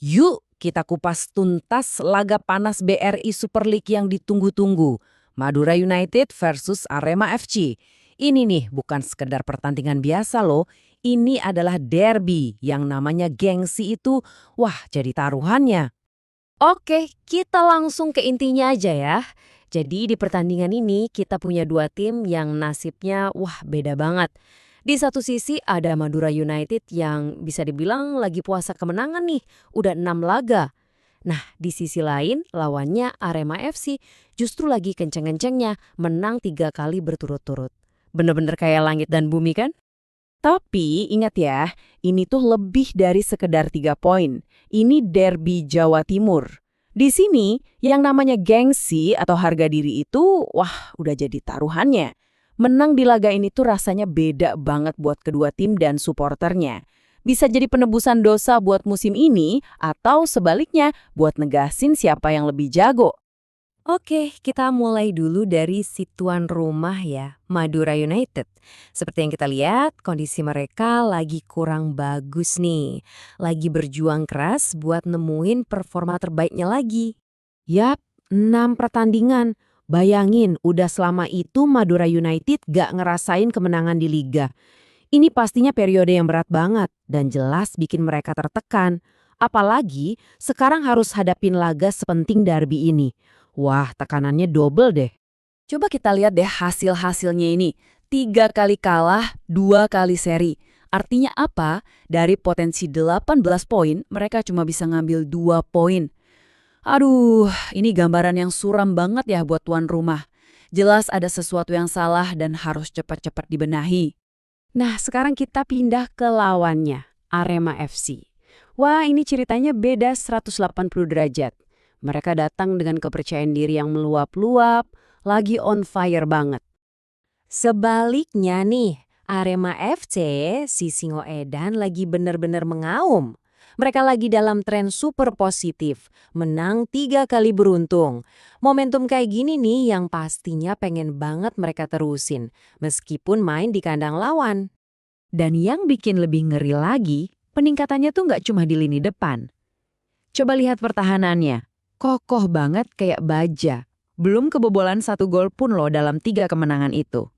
Yuk kita kupas tuntas laga panas BRI Super League yang ditunggu-tunggu. Madura United versus Arema FC. Ini nih bukan sekedar pertandingan biasa loh. Ini adalah derby yang namanya gengsi itu, wah jadi taruhannya. Oke, kita langsung ke intinya aja ya. Jadi di pertandingan ini kita punya dua tim yang nasibnya beda banget. Di satu sisi ada Madura United yang bisa dibilang lagi puasa kemenangan nih, udah 6 laga. Nah, di sisi lain lawannya Arema FC justru lagi kenceng-kencengnya menang 3 kali berturut-turut. Bener-bener kayak langit dan bumi kan? Tapi ingat ya, ini tuh lebih dari sekedar 3 poin. Ini derby Jawa Timur. Di sini, yang namanya gengsi atau harga diri itu, wah udah jadi taruhannya. Menang di laga ini tuh rasanya beda banget buat kedua tim dan supporternya. Bisa jadi penebusan dosa buat musim ini, atau sebaliknya buat negasin siapa yang lebih jago. Oke, kita mulai dulu dari si tuan rumah ya, Madura United. Seperti yang kita lihat, kondisi mereka lagi kurang bagus nih. Lagi berjuang keras buat nemuin performa terbaiknya lagi. Yap, 6 pertandingan. Bayangin, udah selama itu Madura United gak ngerasain kemenangan di Liga. Ini pastinya periode yang berat banget dan jelas bikin mereka tertekan. Apalagi sekarang harus hadapin laga sepenting derby ini. Wah, tekanannya double deh. Coba kita lihat deh hasil-hasilnya ini. 3 kali kalah, 2 kali seri. Artinya apa? Dari potensi 18 poin, mereka cuma bisa ngambil 2 poin. Aduh, ini gambaran yang suram banget ya buat tuan rumah. Jelas ada sesuatu yang salah dan harus cepat-cepat dibenahi. Nah, sekarang kita pindah ke lawannya, Arema FC. Wah, ini ceritanya beda 180 derajat. Mereka datang dengan kepercayaan diri yang meluap-luap, lagi on fire banget. Sebaliknya nih, Arema FC, si Singo Edan lagi bener-bener mengaum. Mereka lagi dalam tren super positif, menang 3 kali beruntung. Momentum kayak gini nih yang pastinya pengen banget mereka terusin, meskipun main di kandang lawan. Dan yang bikin lebih ngeri lagi, peningkatannya tuh nggak cuma di lini depan. Coba lihat pertahanannya. Kokoh banget kayak baja. Belum kebobolan 1 gol pun loh dalam 3 kemenangan itu.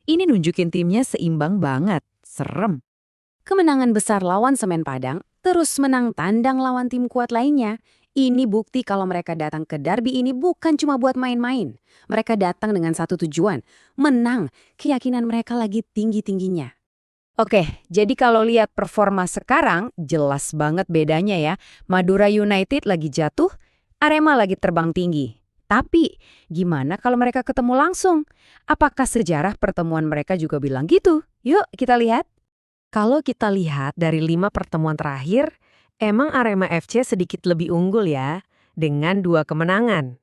Ini nunjukin timnya seimbang banget. Serem. Kemenangan besar lawan Semen Padang, terus menang tandang lawan tim kuat lainnya. Ini bukti kalau mereka datang ke derby ini bukan cuma buat main-main. Mereka datang dengan satu tujuan, menang. Keyakinan mereka lagi tinggi-tingginya. Oke, jadi kalau lihat performa sekarang, jelas banget bedanya ya. Madura United lagi jatuh, Arema lagi terbang tinggi. Tapi, gimana kalau mereka ketemu langsung? Apakah sejarah pertemuan mereka juga bilang gitu? Yuk kita lihat. Kalau kita lihat dari 5 pertemuan terakhir, emang Arema FC sedikit lebih unggul ya, dengan 2 kemenangan.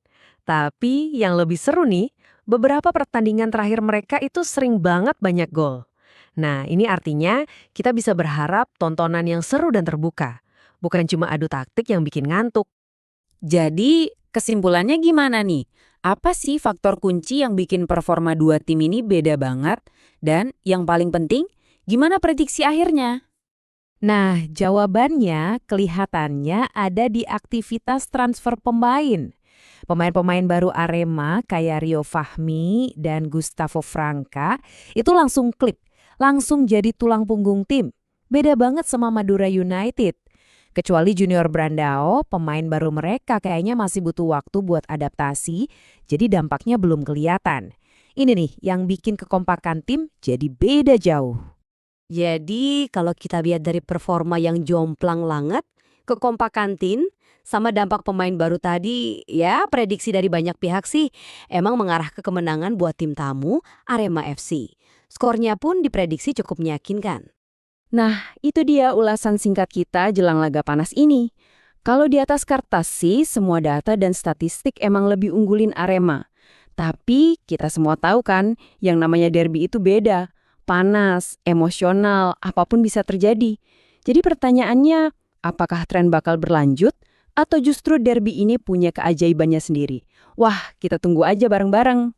Tapi yang lebih seru nih, beberapa pertandingan terakhir mereka itu sering banget banyak gol. Nah, ini artinya kita bisa berharap tontonan yang seru dan terbuka. Bukan cuma adu taktik yang bikin ngantuk. Jadi, kesimpulannya gimana nih? Apa sih faktor kunci yang bikin performa dua tim ini beda banget? Dan yang paling penting, gimana prediksi akhirnya? Nah, jawabannya kelihatannya ada di aktivitas transfer pemain. Pemain-pemain baru Arema kayak Rio Fahmi dan Gustavo Franca itu langsung klik, langsung jadi tulang punggung tim. Beda banget sama Madura United. Kecuali Junior Brandao, pemain baru mereka kayaknya masih butuh waktu buat adaptasi, jadi dampaknya belum kelihatan. Ini nih yang bikin kekompakan tim jadi beda jauh. Jadi kalau kita lihat dari performa yang jomplang banget, kekompakan tim, sama dampak pemain baru tadi, ya prediksi dari banyak pihak sih emang mengarah ke kemenangan buat tim tamu Arema FC. Skornya pun diprediksi cukup meyakinkan. Nah, itu dia ulasan singkat kita jelang laga panas ini. Kalau di atas kertas sih, semua data dan statistik emang lebih unggulin Arema. Tapi kita semua tahu kan, yang namanya derby itu beda. Panas, emosional, apapun bisa terjadi. Jadi pertanyaannya, apakah tren bakal berlanjut? Atau justru derby ini punya keajaibannya sendiri? Wah, kita tunggu aja bareng-bareng.